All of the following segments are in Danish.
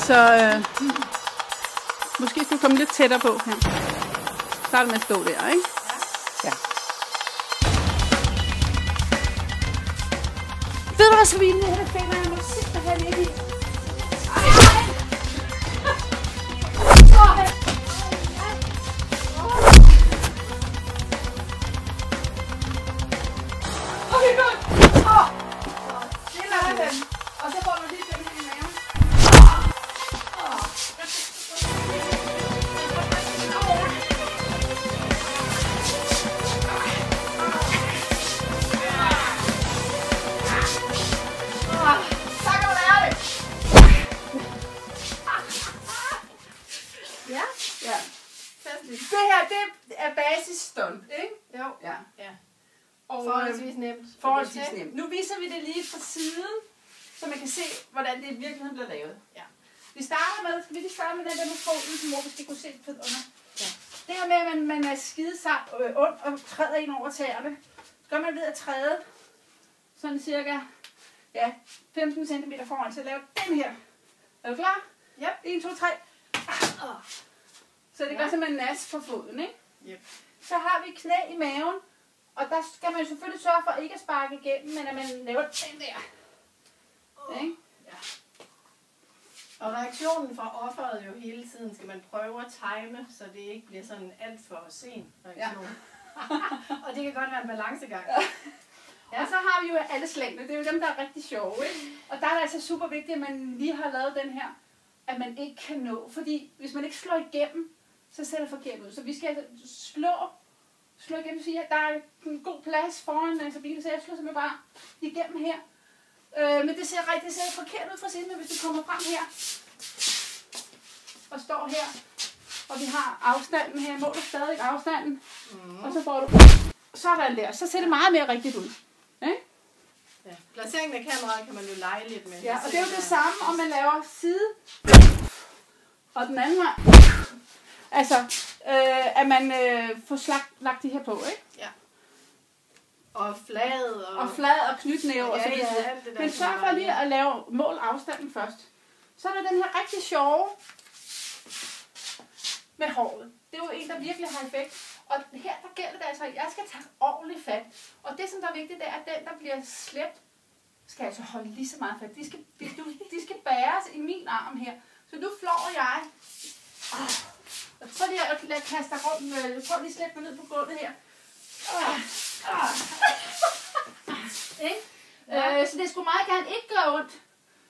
Så måske skal du komme lidt tættere på her. Start med at stå der, ikke? Ja. Ved du hvad, Sabine? Det her finder jeg mig simpelthen ikke i. Okay, godt. Det lader den. Og så får du lige den her i maven. Så kan du lære det. Ja. Ja. Det her, det er basisstunt, ikke? Jo. Ja. Ja. Og Forholdsvis nemt. forholdsvis nemt. Nu viser vi det lige fra siden, så man kan se, hvordan det i virkeligheden bliver lavet. Ja. Vi starter med, skal vi lige starte med den der med foden, hvor vi skal kunne se fødderne. Ja. Det her med, at man er skide ondt og træder ind over tæerne. Så gør man ved at træde sådan cirka 15 cm foran, så laver den her. Er du klar? Ja. 1, 2, 3. Så det gør simpelthen nas på foden, ikke? Yep. Så har vi knæ i maven, og der skal man selvfølgelig sørge for ikke at sparke igennem, men at man laver den der. Ikke? Ja. Og reaktionen fra offeret jo hele tiden skal man prøve at time, så det ikke bliver sådan alt for sen reaktion. Ja. Og det kan godt være en balancegang. Ja. Og så har vi jo alle slængene, det er jo dem, der er rigtig sjove, ikke? Og der er det altså super vigtigt, at man lige har lavet den her, at man ikke kan nå. Fordi hvis man ikke slår igennem, så ser det forkert ud. Så vi skal slå igennem, sige, at der er en god plads foran Sabine, så jeg slår simpelthen bare igennem her. Men det ser forkert ud fra siden, men hvis du kommer frem her og står her, og vi har afstanden her, måler stadig afstanden, og så får du sådan der, så ser det meget mere rigtigt ud. Okay? Ja. Placeringen af kameraet kan man jo lege lidt med. Ja, og det er jo det samme, om man laver side og den anden vej. Altså, at man får lagt de her på, ikke? Ja. Og flaget og flad og knytnæve og så videre. Ja, alt det der. Men sørg for lige at lave mål afstanden først. Så er der den her rigtig sjove med håret. Det er jo en, der virkelig har effekt. Og her der gælder det altså, at jeg skal tage ordentligt fat. Og det, som der er vigtigt, det er, at den, der bliver slæbt, skal altså holde lige så meget fat. De skal bæres i min arm her. Så nu flår jeg. Prøv lige at kaste dig rundt. Prøv lige at slæbe mig ned på gulvet her. Så det skulle meget gerne ikke gøre ondt.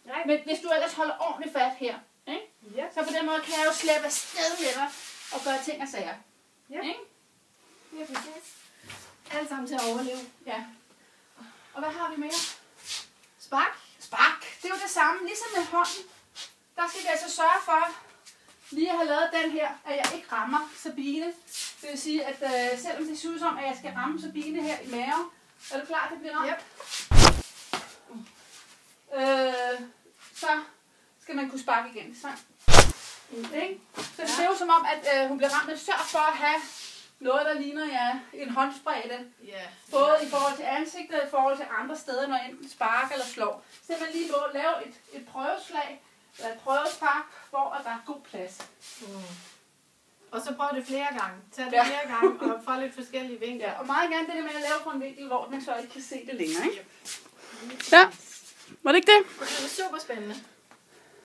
Nej. Men hvis du ellers holder ordentligt fat her, ikke? Ja. Så på den måde kan jeg jo slæbe afsted med dig og gøre ting og sager. Ja. Ikke? Ja, præcis. Alt sammen til at overleve. Ja. Og hvad har vi mere? Spark. Spark. Det er jo det samme. Ligesom med hånden. Der skal vi altså sørge for lige at have lavet den her, at jeg ikke rammer Sabine. Det vil sige, at selvom det ser ud som, at jeg skal ramme Sabine her i maven, er du klar, det bliver ramt? Yep. Så skal man kunne sparke igen. Så det ser jo som om, at hun bliver ramt. Men sørg for at have noget, der ligner en håndspredte. Yeah. Både i forhold til ansigtet og i forhold til andre steder, når enten sparker eller slår. Så man lige må lave et prøveslag, eller et prøvespark, hvor der er god plads. Og så prøv det flere gange. Tag det flere gange og fra lidt forskellige vinkler. Ja, og meget gerne det der med at lave på en vinkel, hvor man så ikke kan se det længere. Ikke? Ja, var det ikke det? Det er super spændende.